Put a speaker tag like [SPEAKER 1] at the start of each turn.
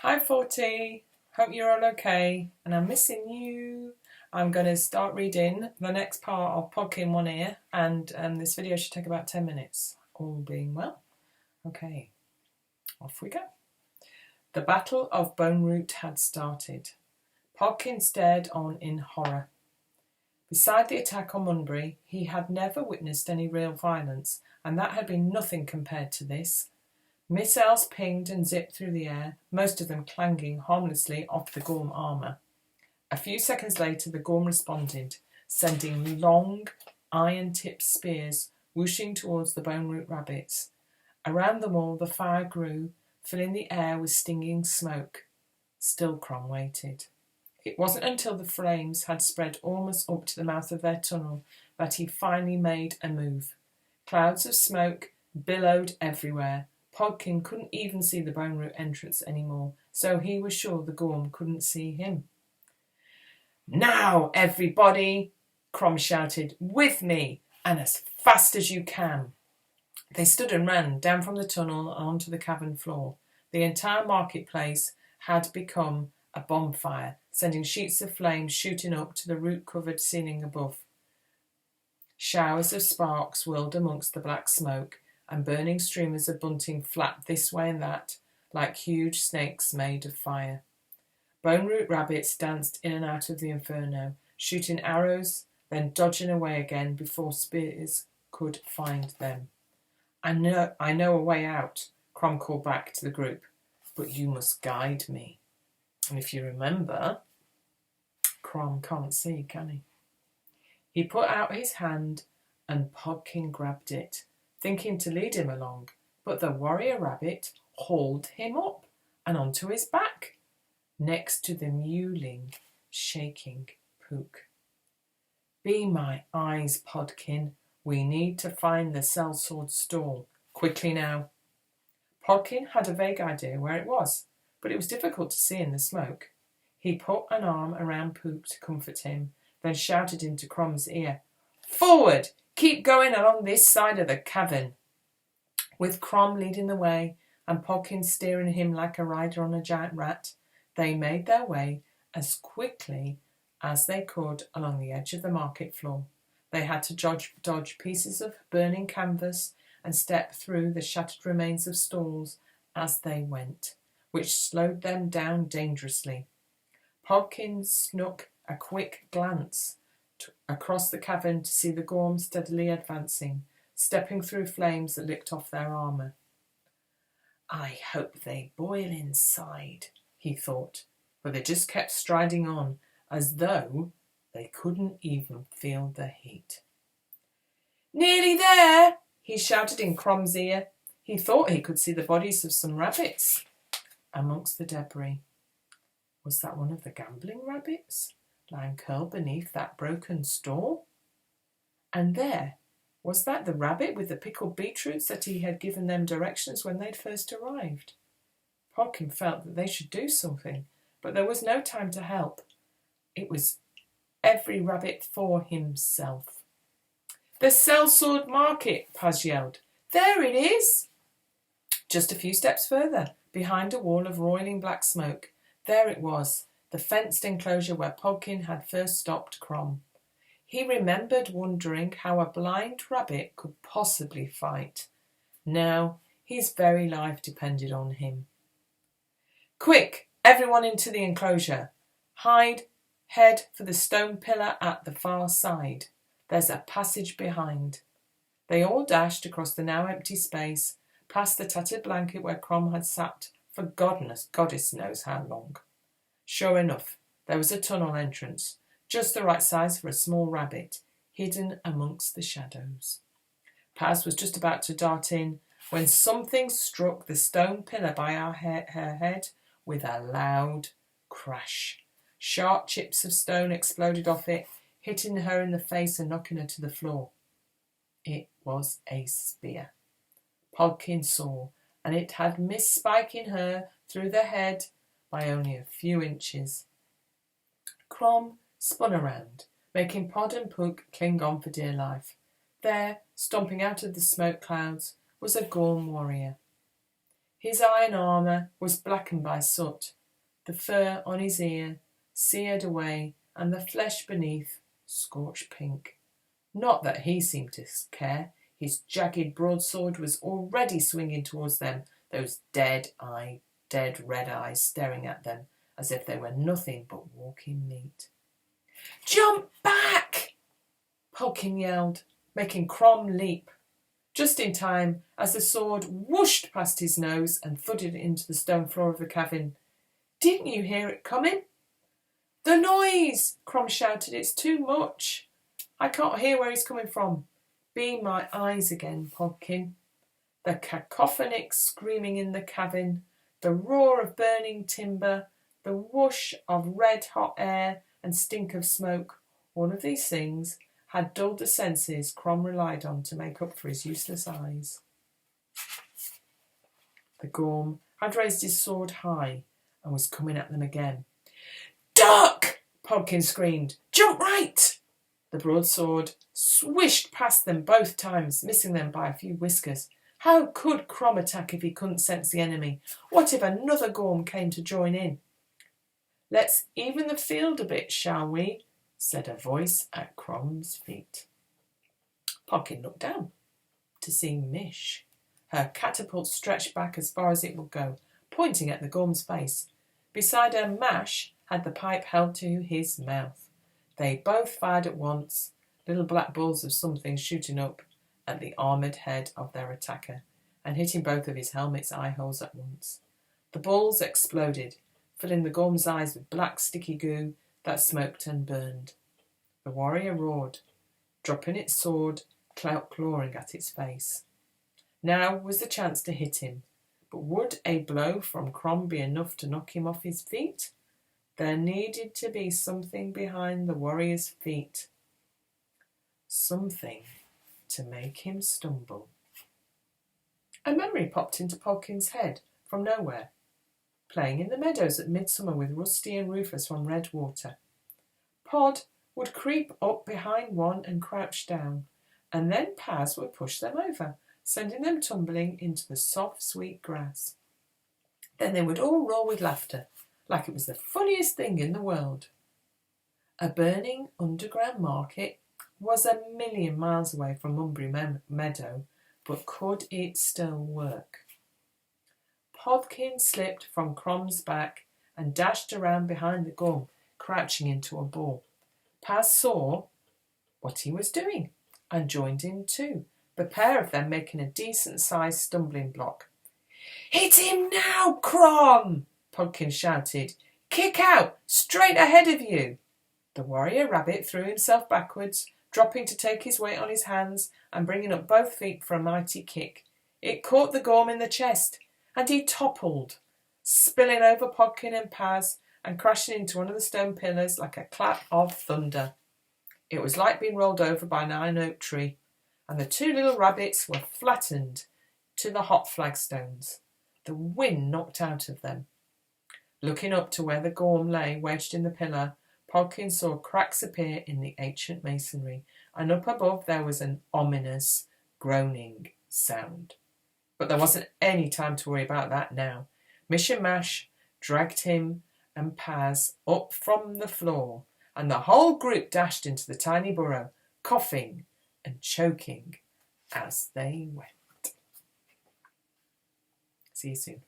[SPEAKER 1] Hi 40, hope you're all okay and I'm missing you. I'm going to start reading the next part of Podkin One-Ear and this video should take about 10 minutes, all being well. Okay, off we go. The Battle of Bone Root had started. Podkin stared on in horror. Beside the attack on Munbury, he had never witnessed any real violence, and that had been nothing compared to this. Missiles pinged and zipped through the air, most of them clanging harmlessly off the Gorm armour. A few seconds later, the Gorm responded, sending long, iron-tipped spears whooshing towards the Bone Root rabbits. Around them all, the fire grew, filling the air with stinging smoke. Still Crom waited. It wasn't until the flames had spread almost up to the mouth of their tunnel that he finally made a move. Clouds of smoke billowed everywhere. Podkin couldn't even see the Bone Root entrance anymore, so he was sure the Gorm couldn't see him. "Now, everybody!" Crom shouted. "With me, and as fast as you can!" They stood and ran down from the tunnel and onto the cavern floor. The entire marketplace had become a bonfire, sending sheets of flame shooting up to the root-covered ceiling above. Showers of sparks whirled amongst the black smoke, and burning streamers of bunting flapped this way and that, like huge snakes made of fire. Bone Root rabbits danced in and out of the inferno, shooting arrows, then dodging away again before spears could find them. I know a way out," Crom called back to the group, "but you must guide me." And if you remember, Crom can't see, can he? He put out his hand and Podkin grabbed it, thinking to lead him along, but the warrior rabbit hauled him up and onto his back, next to the mewling, shaking Pook. "Be my eyes, Podkin. We need to find the sellsword stall. Quickly now." Podkin had a vague idea where it was, but it was difficult to see in the smoke. He put an arm around Pook to comfort him, then shouted into Crom's ear, "Forward! Keep going along this side of the cavern." With Crom leading the way and Podkin steering him like a rider on a giant rat, they made their way as quickly as they could along the edge of the market floor. They had to dodge pieces of burning canvas and step through the shattered remains of stalls as they went, which slowed them down dangerously. Podkin snuck a quick glance across the cavern to see the Gorm steadily advancing, stepping through flames that licked off their armour. "I hope they boil inside," he thought, but they just kept striding on, as though they couldn't even feel the heat. "Nearly there!" he shouted in Crom's ear. He thought he could see the bodies of some rabbits amongst the debris. Was that one of the gambling rabbits, lying curled beneath that broken stall? And there, was that the rabbit with the pickled beetroots that he had given them directions when they'd first arrived? Podkin felt that they should do something, but there was no time to help. It was every rabbit for himself. "The sellsword market," Paz yelled. "There it is!" Just a few steps further, behind a wall of roiling black smoke, there it was, the fenced enclosure where Podkin had first stopped Crom. He remembered wondering how a blind rabbit could possibly fight. Now his very life depended on him. "Quick, everyone into the enclosure. Head for the stone pillar at the far side. There's a passage behind." They all dashed across the now empty space, past the tattered blanket where Crom had sat for goddess knows how long. Sure enough, there was a tunnel entrance, just the right size for a small rabbit, hidden amongst the shadows. Paz was just about to dart in when something struck the stone pillar by her head with a loud crash. Sharp chips of stone exploded off it, hitting her in the face and knocking her to the floor. It was a spear. Podkin saw, and it had missed spiking her through the head by only a few inches. Crom spun around, making Pod and Pook cling on for dear life. There, stomping out of the smoke clouds, was a Gorm warrior. His iron armour was blackened by soot, the fur on his ear seared away, and the flesh beneath scorched pink. Not that he seemed to care. His jagged broadsword was already swinging towards them, those dead red eyes staring at them as if they were nothing but walking meat. "Jump back!" Podkin yelled, making Crom leap, just in time as the sword whooshed past his nose and thudded into the stone floor of the cavern. "Didn't you hear it coming?" "The noise!" Crom shouted. "It's too much. I can't hear where he's coming from." "Be my eyes again, Podkin." The cacophonic screaming in the cavern, the roar of burning timber, the whoosh of red-hot air and stink of smoke, all of these things had dulled the senses Crom relied on to make up for his useless eyes. The Gorm had raised his sword high and was coming at them again. "Duck!" Podkin screamed. "Jump right!" The broadsword swished past them both times, missing them by a few whiskers. How could Crom attack if he couldn't sense the enemy? What if another Gorm came to join in? "Let's even the field a bit, shall we?" said a voice at Crom's feet. Podkin looked down to see Mish. Her catapult stretched back as far as it would go, pointing at the Gorm's face. Beside her, Mash had the pipe held to his mouth. They both fired at once, little black balls of something shooting up at the armoured head of their attacker and hitting both of his helmet's eye holes at once. The balls exploded, filling the Gorm's eyes with black sticky goo that smoked and burned. The warrior roared, dropping its sword, clawing at its face. Now was the chance to hit him, but would a blow from Crom be enough to knock him off his feet? There needed to be something behind the warrior's feet, something to make him stumble. A memory popped into Podkin's head from nowhere. Playing in the meadows at midsummer with Rusty and Rufus from Redwater. Pod would creep up behind one and crouch down, and then Paz would push them over, sending them tumbling into the soft, sweet grass. Then they would all roar with laughter, like it was the funniest thing in the world. A burning underground market was 1,000,000 miles away from Munbury Meadow, but could it still work? Podkin slipped from Crom's back and dashed around behind the Gorm, crouching into a ball. Paz saw what he was doing and joined in too, the pair of them making a decent-sized stumbling block. "Hit him now, Crom!" Podkin shouted. "Kick out, straight ahead of you!" The warrior rabbit threw himself backwards, dropping to take his weight on his hands and bringing up both feet for a mighty kick. It caught the Gorm in the chest, and he toppled, spilling over Podkin and Paz and crashing into one of the stone pillars like a clap of thunder. It was like being rolled over by an iron oak tree, and the two little rabbits were flattened to the hot flagstones, the wind knocked out of them. Looking up to where the Gorm lay wedged in the pillar, Podkin saw cracks appear in the ancient masonry, and up above there was an ominous groaning sound. But there wasn't any time to worry about that now. Mish and Mash dragged him and Paz up from the floor, and the whole group dashed into the tiny burrow, coughing and choking as they went. See you soon.